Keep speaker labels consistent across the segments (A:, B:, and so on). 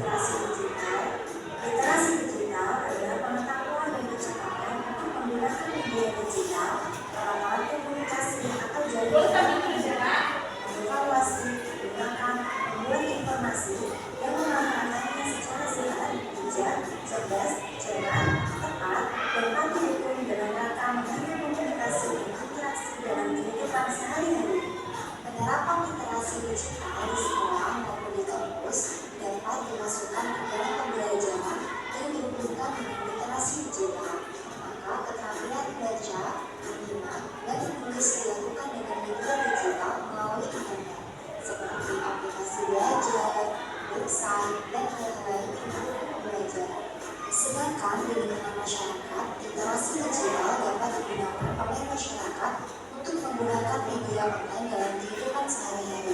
A: literasi digital. Literasi digital adalah pengetahuan dan kecakapan untuk menggunakan media digital, alat komunikasi atau jaringan, mengevaluasi, menggunakan, membuat informasi, dan memanfaatkannya secara sehat, bijak, cerdas, cermat, tepat, dan patuh hukum dalam rangka mengatur komunikasi dan interaksi dalam kehidupan sehari-hari. Penerapan literasi digital di sekolah maupun di kampus dapat dimasukkan ke dalam pembelajaran yang dihubungkan dengan literasi digital. Maka keterampilan membaca, menyimak, dan menulis dilakukan dengan media digital melalui internet, seperti aplikasi belajar, website, dan hal-hal lain yang mendukung pembelajaran. Sedangkan di lingkungan masyarakat, literasi digital dapat digunakan oleh masyarakat untuk menggunakan media online dalam kehidupan sehari-hari,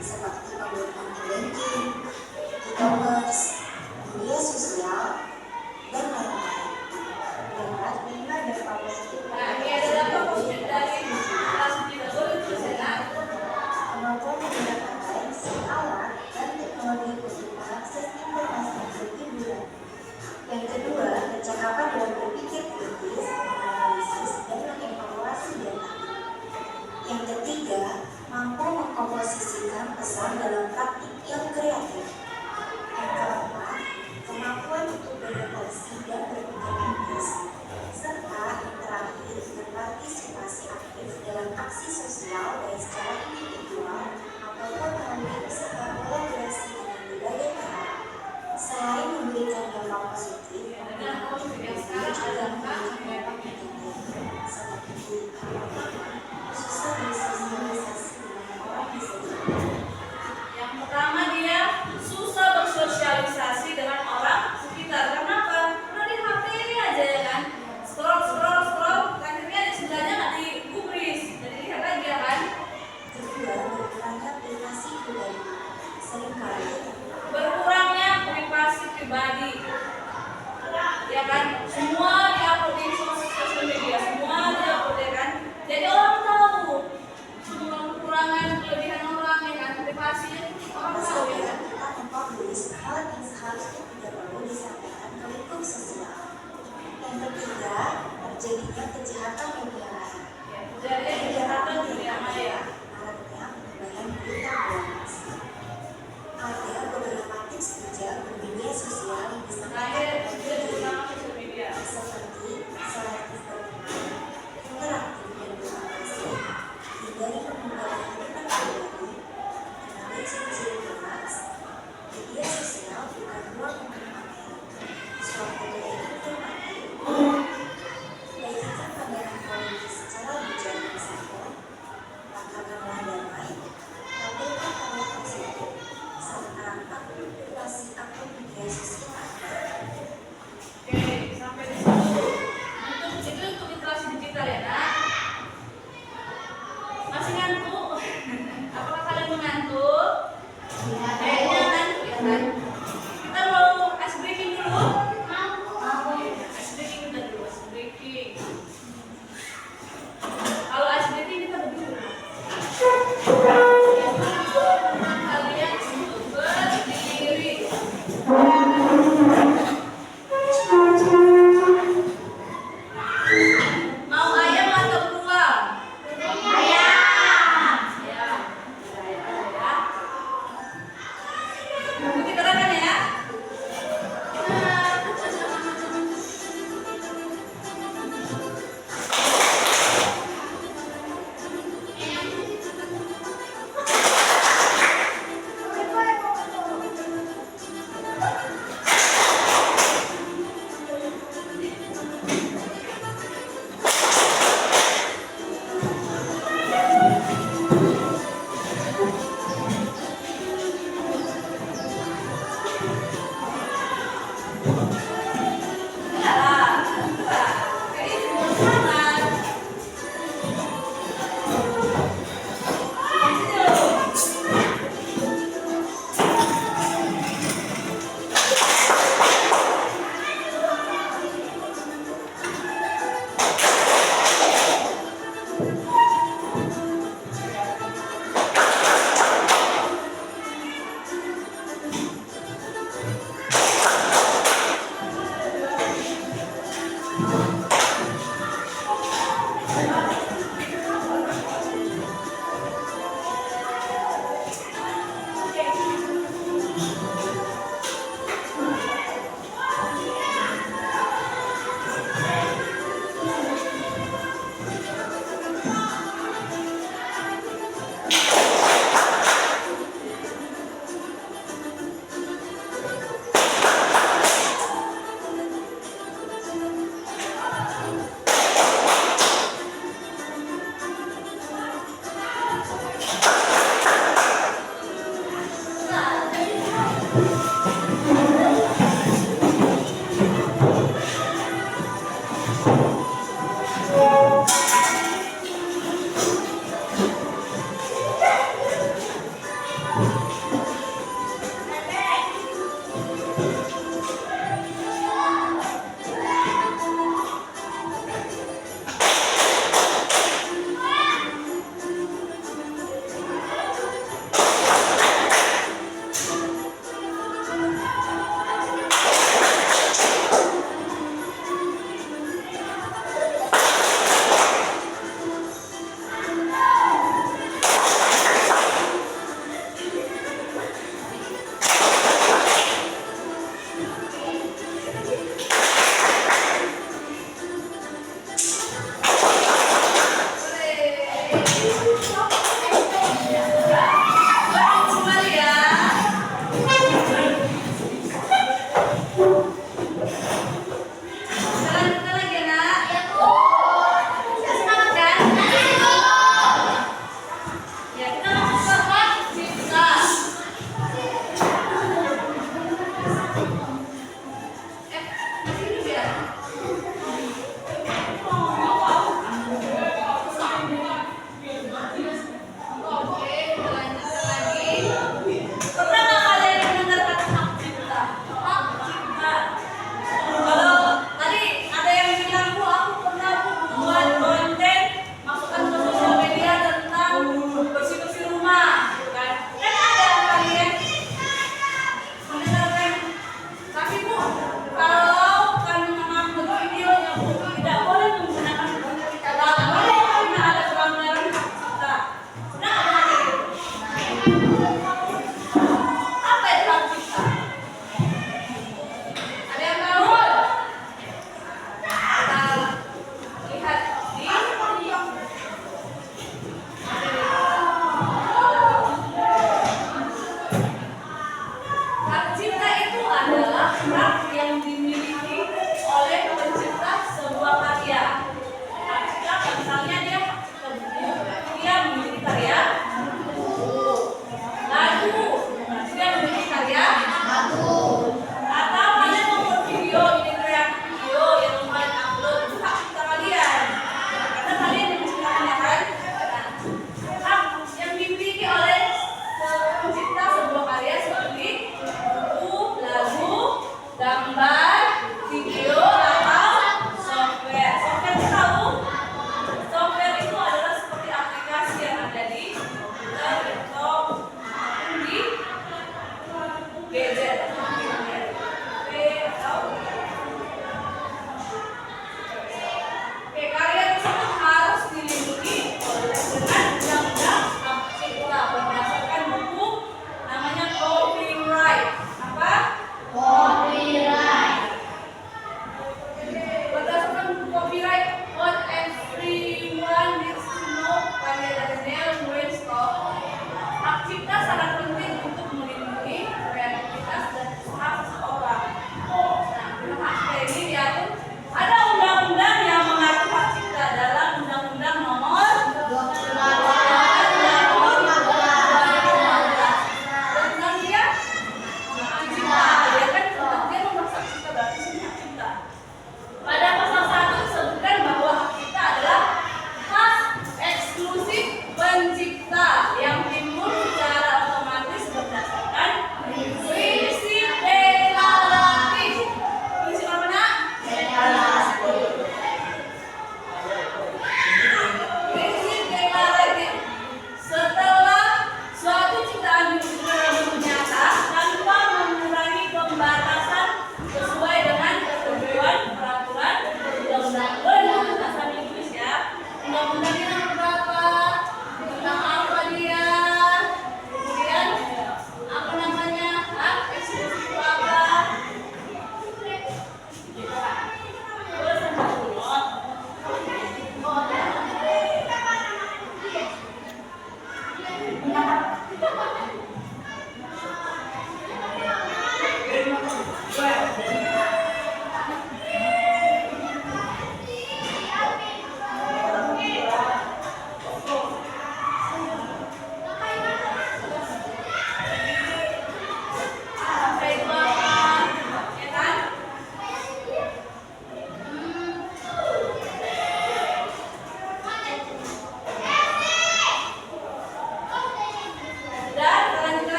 A: seperti penggunaan e-banking, e-commerce, media sosial, dan lain-lain. Dapat lima dampak positif. Kemampuan menggunakan teks, alat, dan teknologi untuk mengakses informasi yang lebih mudah. Yang kedua, kecakapan dalam berpikir kritis, menganalisis, dan mengevaluasi data. Yang ketiga, mampu mengkomposisikan pesan dalam praktik yang kreatif. Yang keempat, kemampuan untuk berefleksi dan berpikir kritis. Serta yang terakhir, berpartisipasi aktif dalam aksi sosial baik secara individual ataupun melalui usaha kolaborasi dengan berbagai pihak. Selain memberikan dampak positif, penggunaan teknologi juga memberikan dampak negatif, seperti susah bersosialisasi dengan orang di sekitar.
B: Yang pertama, dia susah bersosialisasi dengan orang sekitar. Kenapa? Karena di HP ini aja ya kan, scroll, akhirnya di sebelahnya nggak digubris, jadi lihat lagi ya kan.
A: Kedua, berkurangnya privasi pribadi. Seringkali
B: Berkurangnya privasi pribadi, ya kan, semua diupload di sosial media, semua diupload ya kan, jadi orang tahu semua kekurangan kelebihan orang ya kan, privasinya orang tahu ya kan.
A: kita mempublish hal yang seharusnya tidak perlu disampaikan ke lingkup sosial. Yang ketiga, terjadinya kejahatan media massa.
B: Jadi kejahatan dunia maya.
A: Maraknya penyebaran berita bohong. Ada beberapa tips bijak bermedia sosial yang disampaikan kepada diri, seperti selektif berteman, interaktif dan beradaptasi, hindari pengumpulan data pribadi, kenali ciri-ciri hoax, media sosial bukan ruang untuk pamer, suatu yang informatif, bagikan pandangan politik secara bijak dan sadar, langkah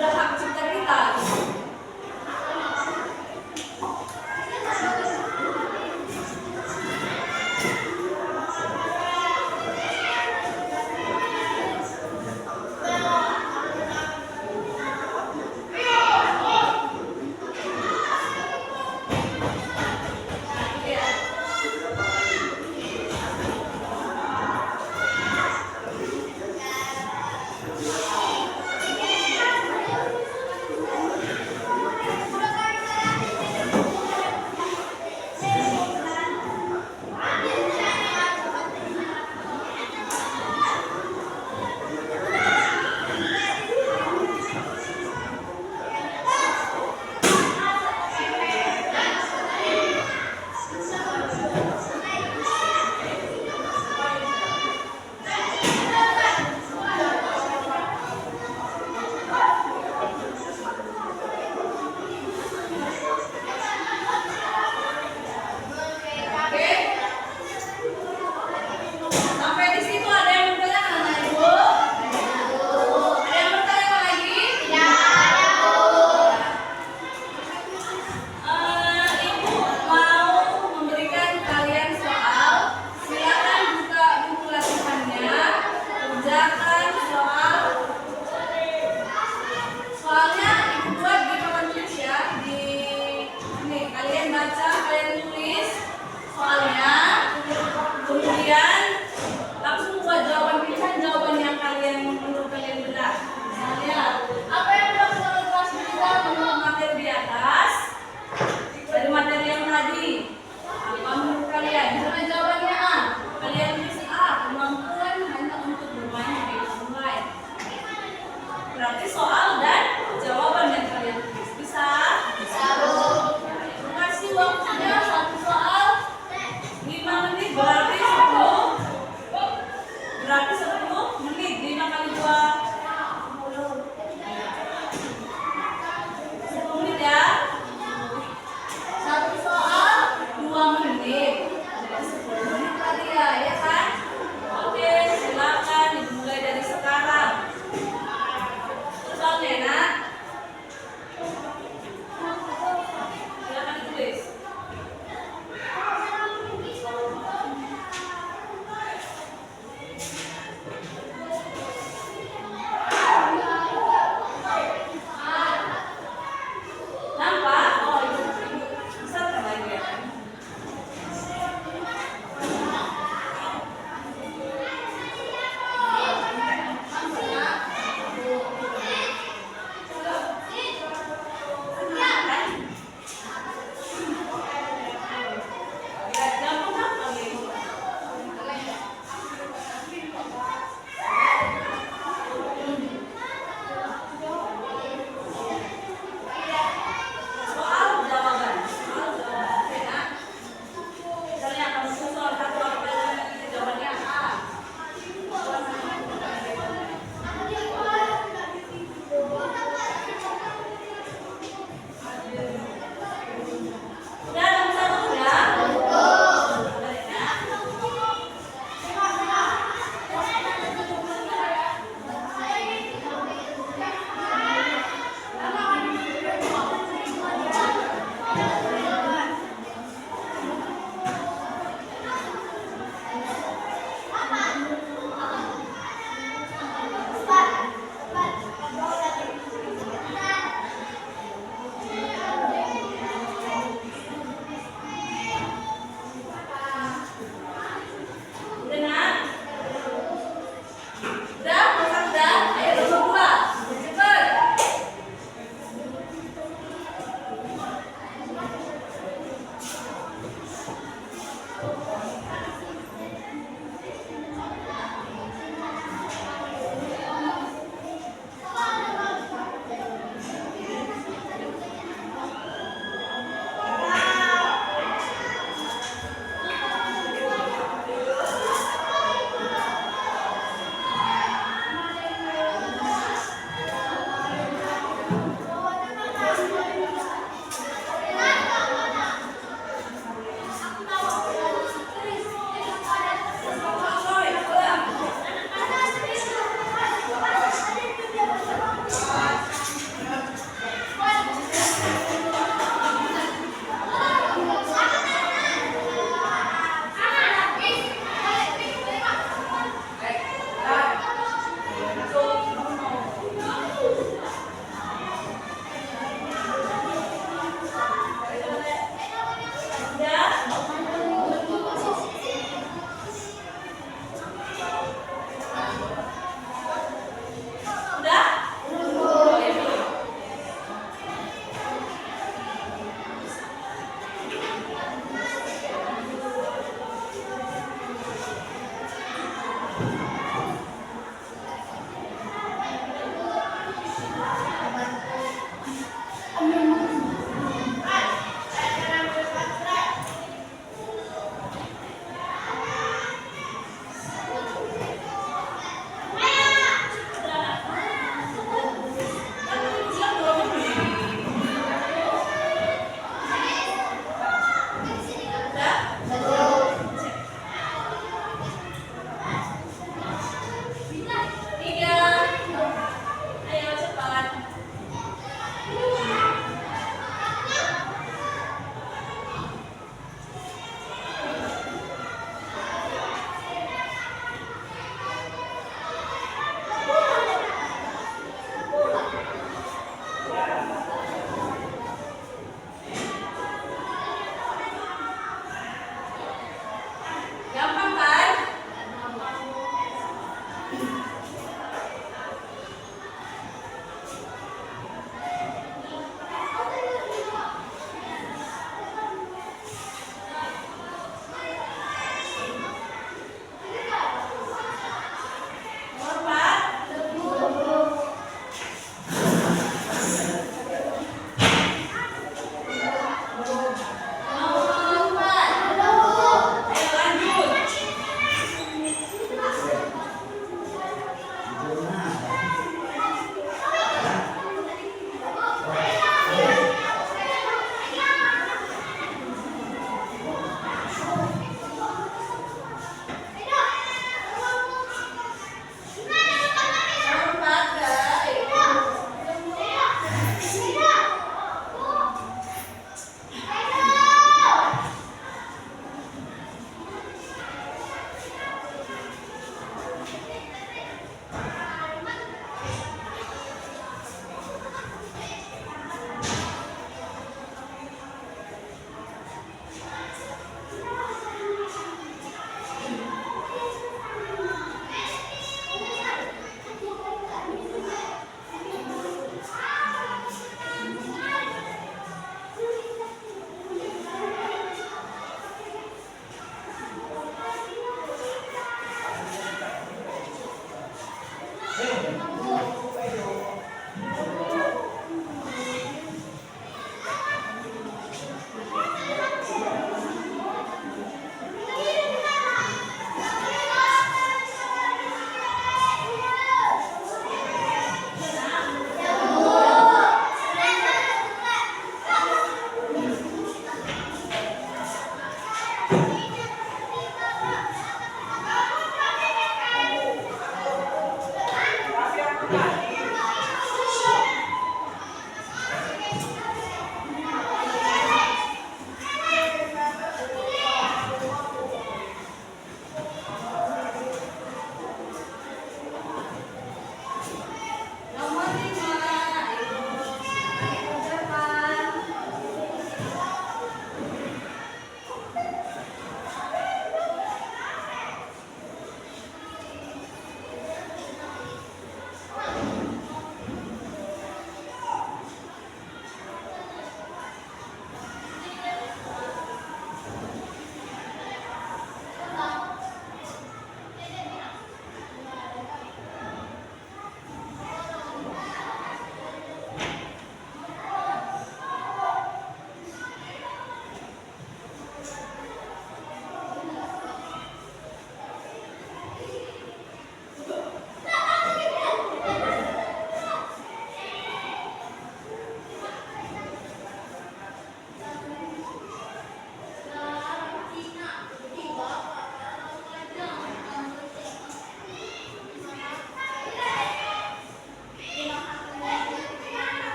A: Udah hak cipta kita.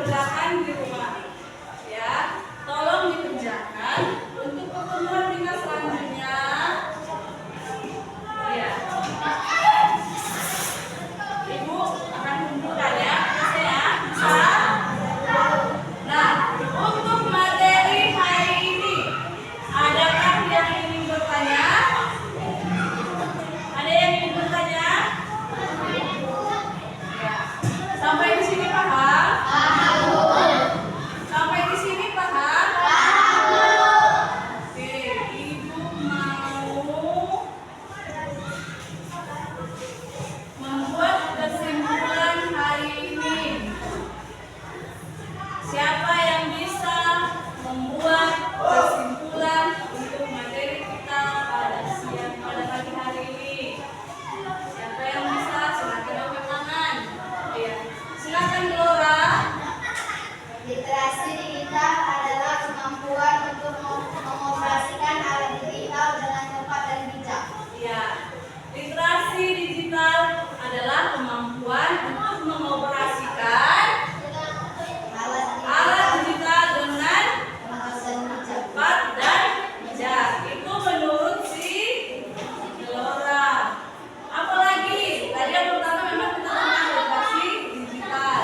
B: kerjakan di rumah. Ya, tolong dikerjakan untuk pertemuan kita selanjutnya. Ya. Ibu akan kumpulkan ya, bisa ya, bisa. Nah, untuk materi hari ini, adakah yang ingin bertanya? Ada yang ingin bertanya? Ya. Sampai di sini paham? Sampai di sini paham? Oke, Ibu mau membuat kesimpulan hari ini. Siapa yang bisa membuat kesimpulan untuk materi kita pada pagi hari ini? Siapa yang bisa? Silakan angkat tangan. Ya. Silakan Glora.
C: Literasi digital adalah kemampuan untuk mengoperasikan alat digital dengan cepat dan bijak.
B: Ya. Literasi digital adalah kemampuan untuk mengoperasikan alat digital dengan cepat dan bijak. Itu menurut si Glora. Apalagi tadi yang pertama memang kita tentang literasi digital.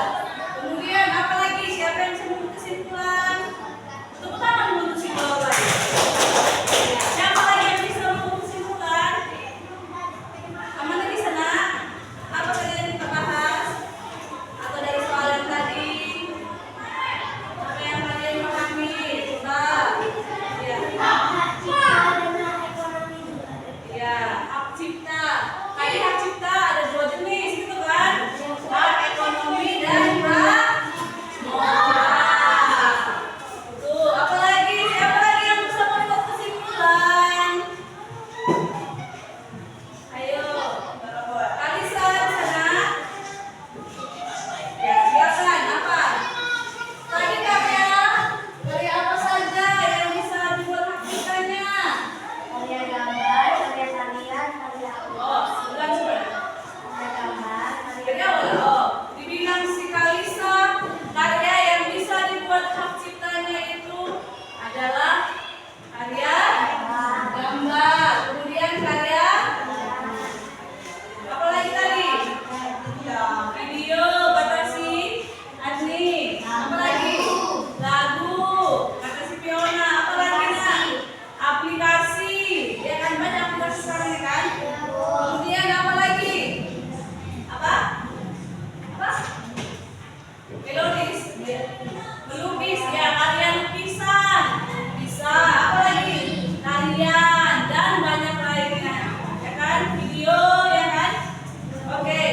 B: Kemudian apalagi siapa yang bisa membuat kesimpulan? Tepuk tangan untuk si Glora. Siapa lagi yang bisa membuat kesimpulan? Aman di sana? Apa tadi yang kita bahas? Atau dari soal yang tadi? Apa yang kalian pahami? Coba. Ya. Ya, hak cipta. Tadi hak cipta ada dua jenis gitu kan? Hak ekonomi dan hak moral. Tuh, apalagi siapa lagi yang bisa membuat kesimpulan? Ayo, Kalisa di sana. Ya, silakan. Apa? Tadi karya apa saja yang bisa dibuat hak ciptanya?
C: Karya gambar, karya tarian, karya
B: Oh, bukan sebenarnya.
C: karya gambar,
B: Karya apa? Oh, dibilang si Kalisa, karya yang bisa dibuat hak ciptanya itu adalah karya gambar. Kemudian karya apa lagi tadi? Video, kata si Adni. Apa lagi? Lagu, kata si Fiona. Apa lagi nak? Aplikasi. Ya kan banyak aplikasi sekarang ya kan? Kemudian apa lagi? Apa? Apa? Melodis. Melukis ya, karya lukisan. Bisa. Apa lagi? Tarian dan banyak lainnya. Ya kan? Video ya kan? Oke.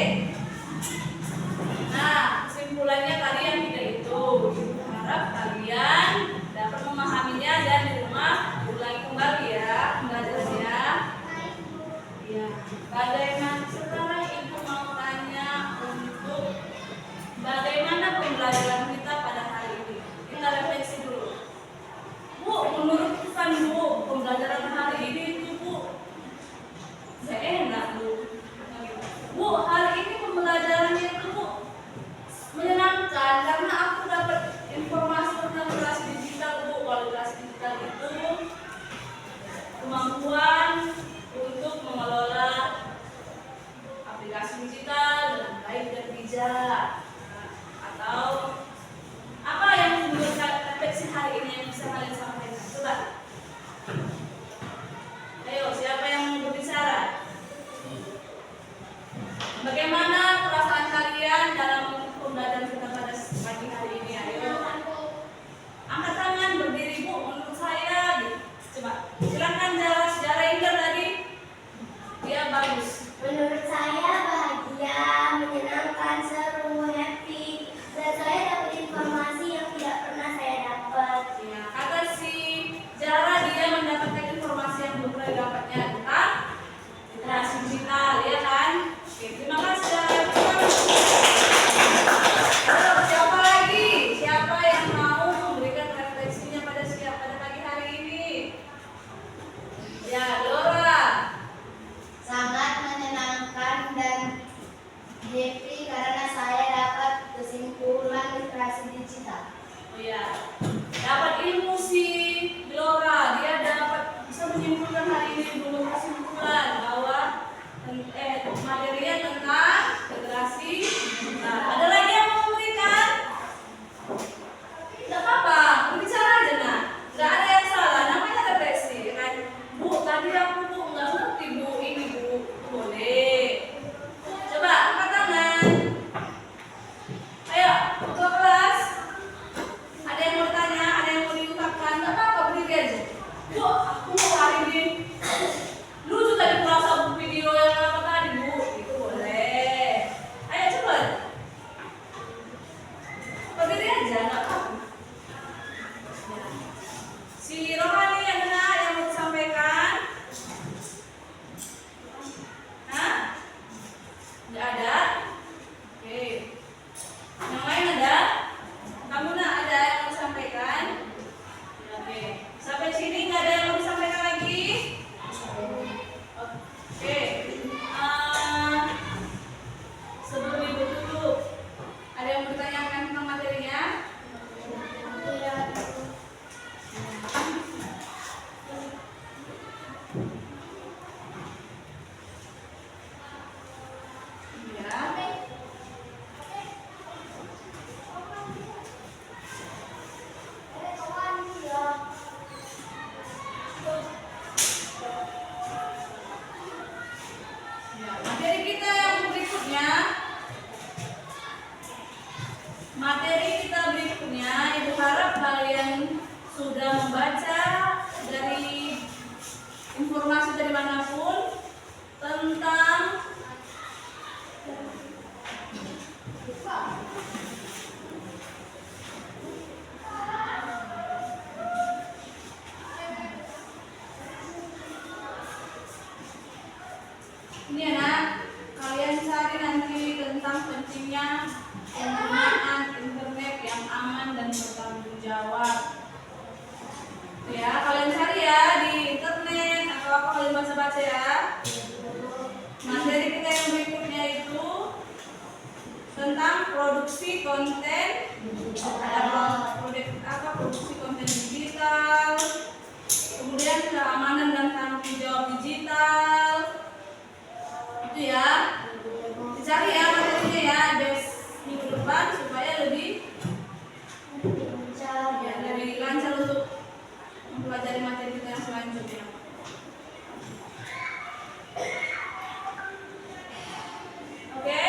B: Nah, kesimpulannya tadi yang kita itu. Harap kalian dapat memahaminya dan di rumah ulangi kembali ya pembelajarannya. Ya. Bagaimana sekarang Ibu mau tanya untuk bagaimana pembelajaran kita pada hari ini? Kita refleksi dulu. Bu, menurut pesan Bu, pembelajaran hari ini itu Bu, saya enak Bu. Bu, hari ini pembelajarannya itu Bu menyenangkan karena aku dapat informasi Oh ya, dapat ilmu si Glora, dia dapat bisa menyimpulkan hari ini belum kesimpulan bahwa materinya tentang federasi. Nah, ada lagi yang mau memberikan? Tidak apa-apa, berbicara aja nah. Tidak ada yang salah, namanya refleksi kan. Bu, tadi aku tuh nggak ngerti bu, ini bu, boleh. Coba angkat tangan. Ayo, ketua kelas. Ada yang mau bertanya, ada yang mau diungkapkan, nggak apa-apa, berdiri aja. Bu, aku hari ini lucu tadi merasa video yang apa tadi bu, itu boleh. Ayo cepet. Berdiri aja, nggak apa-apa. Ya. Si Rohani yang benar yang mau disampaikan. Hah? Nggak ada? Oke. Yang lain ada? Kamu nak ada yang mau disampaikan? Ya, oke. Sampai sini nggak ada yang mau disampaikan lagi? Oke. Sebelum ibu tutup, ada yang mau ditanyakan tentang materinya? Ya. Ya, materi kita yang berikutnya. Materi kita berikutnya, Ibu harap kalian sudah membaca dari informasi dari manapun tentang ini anak, kalian cari nanti tentang pentingnya penggunaan internet yang aman dan bertanggung jawab. Ya, kalian cari ya di internet atau apa kalian baca-baca ya. Materi kita yang berikutnya itu tentang produksi konten. Ada produksi konten digital, kemudian keamanan dan tanggung jawab digital. Itu ya, dicari ya materinya ya, minggu depan supaya lebih lancar untuk mempelajari materi kita yang selanjutnya. Oke?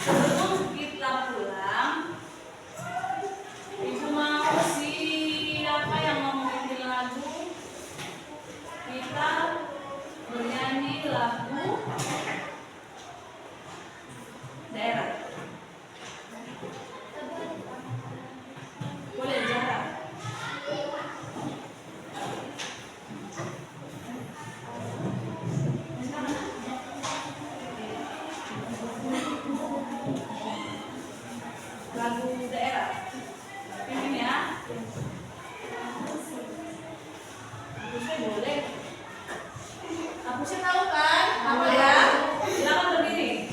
B: Sebelum kita pulang, Ibu mau siapa yang mau menyanyi lagu? Kita bernyanyi lagu daerah. Boleh jarak. Lagu daerah. Ini ya. Hapusnya boleh. Hapusnya tahu kan? Apa ya? Silakan berdiri.